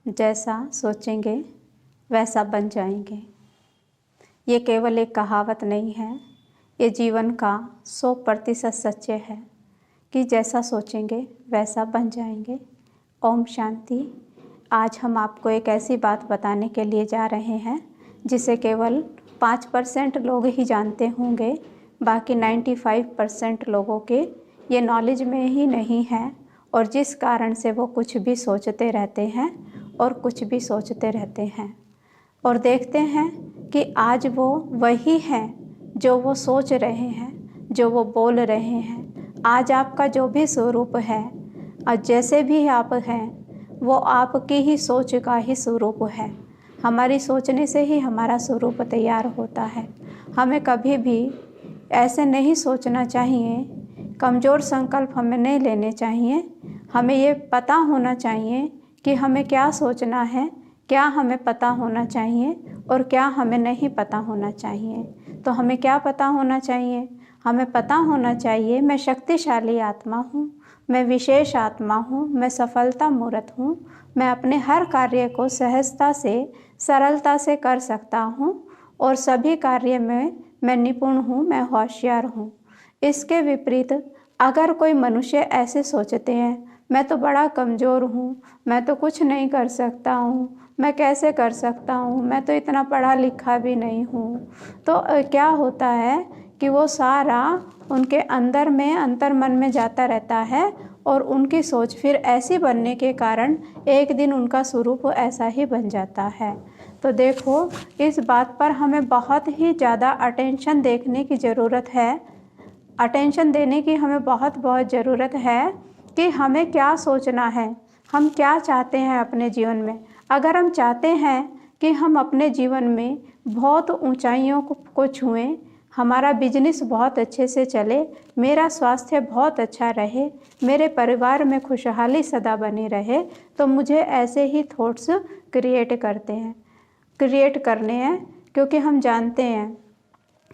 जैसा सोचेंगे वैसा बन जाएंगे। ये केवल एक कहावत नहीं है, ये जीवन का 100% सत्य है कि जैसा सोचेंगे वैसा बन जाएंगे। ओम शांति। आज हम आपको एक ऐसी बात बताने के लिए जा रहे हैं जिसे केवल 5% लोग ही जानते होंगे। बाकी 95% लोगों के ये नॉलेज में ही नहीं है, और जिस कारण से वो कुछ भी सोचते रहते हैं और कुछ भी सोचते रहते हैं। और देखते हैं कि आज वो वही हैं जो वो सोच रहे हैं, जो वो बोल रहे हैं। आज आपका जो भी स्वरूप है और जैसे भी आप हैं, वो आपकी ही सोच का ही स्वरूप है। हमारी सोचने से ही हमारा स्वरूप तैयार होता है। हमें कभी भी ऐसे नहीं सोचना चाहिए, कमज़ोर संकल्प हमें नहीं लेने चाहिए। हमें ये पता होना चाहिए कि हमें क्या सोचना है, क्या हमें पता होना चाहिए और क्या हमें नहीं पता होना चाहिए। तो हमें क्या पता होना चाहिए? हमें पता होना चाहिए मैं शक्तिशाली आत्मा हूँ, मैं विशेष आत्मा हूँ, मैं सफलता मूर्त हूँ, मैं अपने हर कार्य को सहजता से सरलता से कर सकता हूँ और सभी कार्य में मैं निपुण हूँ, मैं होशियार हूँ। इसके विपरीत अगर कोई मनुष्य ऐसे सोचते हैं, मैं तो बड़ा कमज़ोर हूँ, मैं तो कुछ नहीं कर सकता हूँ, मैं कैसे कर सकता हूँ, मैं तो इतना पढ़ा लिखा भी नहीं हूँ, तो क्या होता है कि वो सारा उनके अंदर में अंतर्मन में जाता रहता है और उनकी सोच फिर ऐसी बनने के कारण एक दिन उनका स्वरूप ऐसा ही बन जाता है। तो देखो, इस बात पर हमें बहुत ही ज़्यादा अटेंशन देखने की ज़रूरत है, अटेंशन देने की हमें बहुत ज़रूरत है कि हमें क्या सोचना है, हम क्या चाहते हैं अपने जीवन में। अगर हम चाहते हैं कि हम अपने जीवन में बहुत ऊंचाइयों को छुएं, हमारा बिजनेस बहुत अच्छे से चले, मेरा स्वास्थ्य बहुत अच्छा रहे, मेरे परिवार में खुशहाली सदा बनी रहे, तो मुझे ऐसे ही थॉट्स क्रिएट करने हैं। क्योंकि हम जानते हैं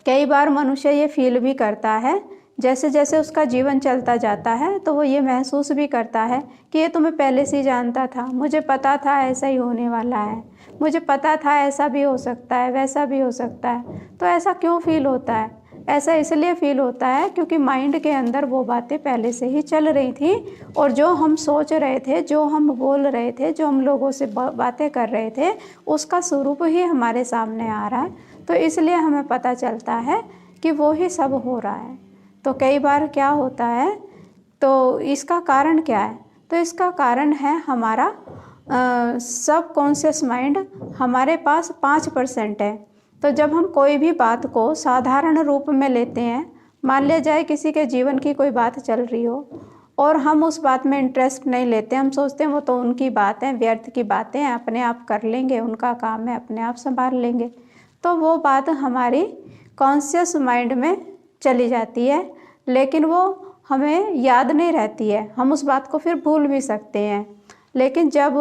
कई बार मनुष्य ये फील भी करता है, जैसे जैसे उसका जीवन चलता जाता है तो वो ये महसूस भी करता है कि ये तो मैं पहले से ही जानता था, मुझे पता था ऐसा ही होने वाला है, मुझे पता था ऐसा भी हो सकता है, वैसा भी हो सकता है। तो ऐसा क्यों फील होता है? ऐसा इसलिए फील होता है क्योंकि माइंड के अंदर वो बातें पहले से ही चल रही थी, और जो हम सोच रहे थे, जो हम बोल रहे थे, जो हम लोगों से बातें कर रहे थे, उसका स्वरूप ही हमारे सामने आ रहा है। तो इसलिए हमें पता चलता है कि वो ही सब हो रहा है। तो कई बार क्या होता है, तो इसका कारण क्या है? तो इसका कारण है हमारा सबकॉन्शियस माइंड। हमारे पास 5% है। तो जब हम कोई भी बात को साधारण रूप में लेते हैं, मान लिया जाए किसी के जीवन की कोई बात चल रही हो और हम उस बात में इंटरेस्ट नहीं लेते, हम सोचते हैं वो तो उनकी बात है, व्यर्थ की बातें हैं, अपने आप कर लेंगे, उनका काम है, अपने आप संभाल लेंगे। तो वो बात हमारी कॉन्शियस माइंड में चली जाती है, लेकिन वो हमें याद नहीं रहती है, हम उस बात को फिर भूल भी सकते हैं। लेकिन जब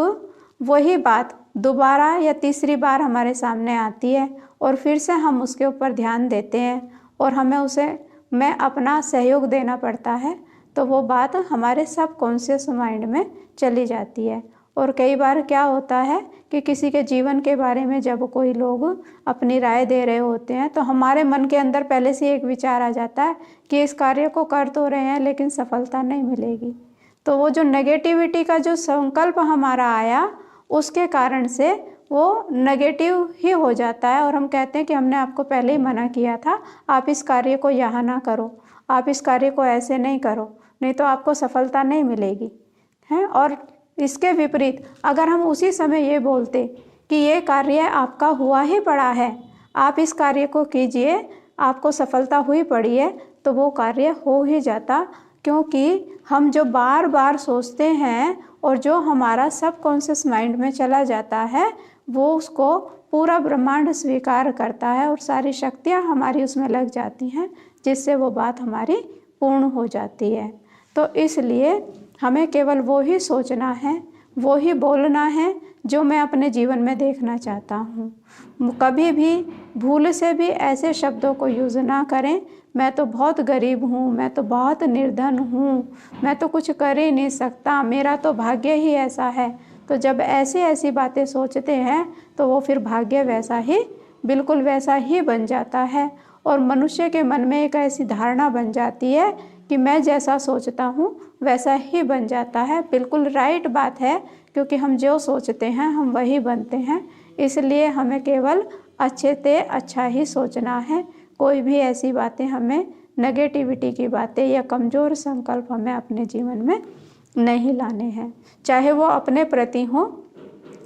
वही बात दोबारा या तीसरी बार हमारे सामने आती है और फिर से हम उसके ऊपर ध्यान देते हैं और हमें उसे में अपना सहयोग देना पड़ता है, तो वो बात हमारे सबकॉन्शियस माइंड में चली जाती है। और कई बार क्या होता है कि किसी के जीवन के बारे में जब कोई लोग अपनी राय दे रहे होते हैं, तो हमारे मन के अंदर पहले से एक विचार आ जाता है कि इस कार्य को कर तो रहे हैं लेकिन सफलता नहीं मिलेगी। तो वो जो नेगेटिविटी का जो संकल्प हमारा आया, उसके कारण से वो नेगेटिव ही हो जाता है और हम कहते हैं कि हमने आपको पहले ही मना किया था, आप इस कार्य को यहाँ ना करो, आप इस कार्य को ऐसे नहीं करो, नहीं तो आपको सफलता नहीं मिलेगी है। और इसके विपरीत अगर हम उसी समय ये बोलते कि ये कार्य आपका हुआ ही पड़ा है, आप इस कार्य को कीजिए, आपको सफलता हुई पड़ी है, तो वो कार्य हो ही जाता। क्योंकि हम जो बार बार सोचते हैं और जो हमारा सबकॉन्शियस माइंड में चला जाता है, वो उसको पूरा ब्रह्मांड स्वीकार करता है और सारी शक्तियाँ हमारी उसमें लग जाती हैं, जिससे वो बात हमारी पूर्ण हो जाती है। तो इसलिए हमें केवल वो ही सोचना है, वो ही बोलना है जो मैं अपने जीवन में देखना चाहता हूँ। कभी भी भूल से भी ऐसे शब्दों को यूज़ ना करें, मैं तो बहुत गरीब हूँ, मैं तो बहुत निर्धन हूँ, मैं तो कुछ कर ही नहीं सकता, मेरा तो भाग्य ही ऐसा है। तो जब ऐसी ऐसी बातें सोचते हैं तो वो फिर भाग्य वैसा ही, बिल्कुल वैसा ही बन जाता है। और मनुष्य के मन में एक ऐसी धारणा बन जाती है कि मैं जैसा सोचता हूँ वैसा ही बन जाता है। बिल्कुल राइट बात है, क्योंकि हम जो सोचते हैं हम वही बनते हैं। इसलिए हमें केवल अच्छे से अच्छा ही सोचना है। कोई भी ऐसी बातें हमें, नेगेटिविटी की बातें या कमज़ोर संकल्प हमें अपने जीवन में नहीं लाने हैं, चाहे वो अपने प्रति हो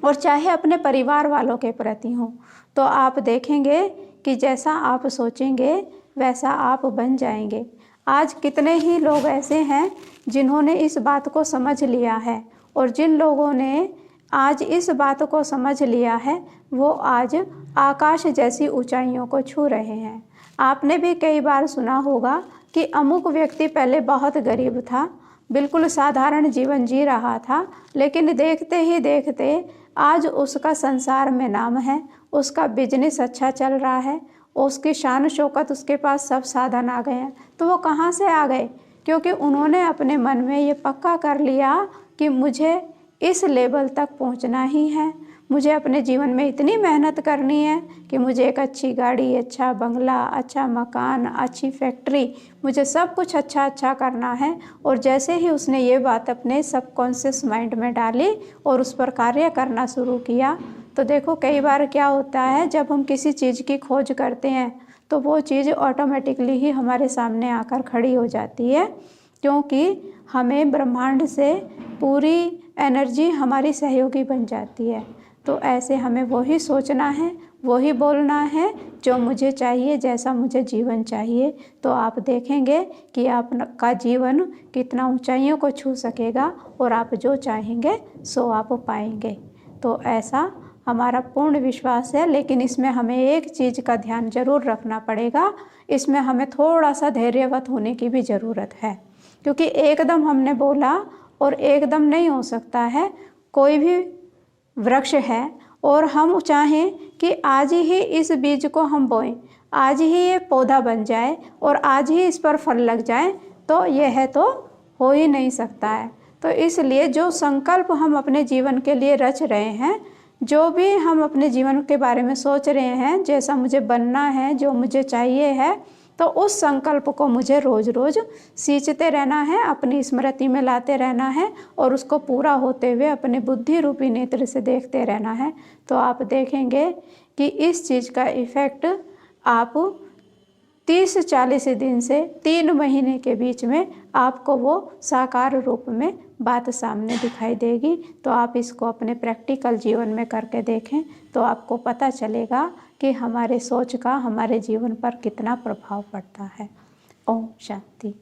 और चाहे अपने परिवार वालों के प्रति हो। तो आप देखेंगे कि जैसा आप सोचेंगे वैसा आप बन जाएंगे। आज कितने ही लोग ऐसे हैं जिन्होंने इस बात को समझ लिया है, और जिन लोगों ने आज इस बात को समझ लिया है वो आज आकाश जैसी ऊंचाइयों को छू रहे हैं। आपने भी कई बार सुना होगा कि अमुक व्यक्ति पहले बहुत गरीब था, बिल्कुल साधारण जीवन जी रहा था, लेकिन देखते ही देखते आज उसका संसार में नाम है, उसका बिजनेस अच्छा चल रहा है, उसकी शान शौकत, उसके पास सब साधन आ गए हैं। तो वो कहाँ से आ गए? क्योंकि उन्होंने अपने मन में ये पक्का कर लिया कि मुझे इस लेवल तक पहुंचना ही है, मुझे अपने जीवन में इतनी मेहनत करनी है कि मुझे एक अच्छी गाड़ी, अच्छा बंगला, अच्छा मकान, अच्छी फैक्ट्री, मुझे सब कुछ अच्छा अच्छा करना है। और जैसे ही उसने ये बात अपने सबकॉन्शियस माइंड में डाली और उस पर कार्य करना शुरू किया, तो देखो कई बार क्या होता है, जब हम किसी चीज़ की खोज करते हैं तो वो चीज़ ऑटोमेटिकली ही हमारे सामने आकर खड़ी हो जाती है, क्योंकि हमें ब्रह्मांड से पूरी एनर्जी हमारी सहयोगी बन जाती है। तो ऐसे हमें वही सोचना है, वही बोलना है जो मुझे चाहिए, जैसा मुझे जीवन चाहिए। तो आप देखेंगे कि आपका जीवन कितना ऊंचाइयों को छू सकेगा और आप जो चाहेंगे सो आप पाएंगे। तो ऐसा हमारा पूर्ण विश्वास है। लेकिन इसमें हमें एक चीज़ का ध्यान जरूर रखना पड़ेगा, इसमें हमें थोड़ा सा धैर्यवत होने की भी ज़रूरत है, क्योंकि एकदम हमने बोला और एकदम नहीं हो सकता है। कोई भी वृक्ष है और हम चाहें कि आज ही इस बीज को हम बोएं, आज ही ये पौधा बन जाए और आज ही इस पर फल लग जाए, तो यह तो हो ही नहीं सकता है। तो इसलिए जो संकल्प हम अपने जीवन के लिए रच रहे हैं, जो भी हम अपने जीवन के बारे में सोच रहे हैं, जैसा मुझे बनना है, जो मुझे चाहिए है, तो उस संकल्प को मुझे रोज़ रोज़ सींचते रहना है, अपनी स्मृति में लाते रहना है और उसको पूरा होते हुए अपने बुद्धि रूपी नेत्र से देखते रहना है। तो आप देखेंगे कि इस चीज़ का इफ़ेक्ट आप 30-40 दिन से 3 महीने के बीच में आपको वो साकार रूप में बात सामने दिखाई देगी। तो आप इसको अपने प्रैक्टिकल जीवन में करके देखें तो आपको पता चलेगा कि हमारे सोच का हमारे जीवन पर कितना प्रभाव पड़ता है। ओम शांति।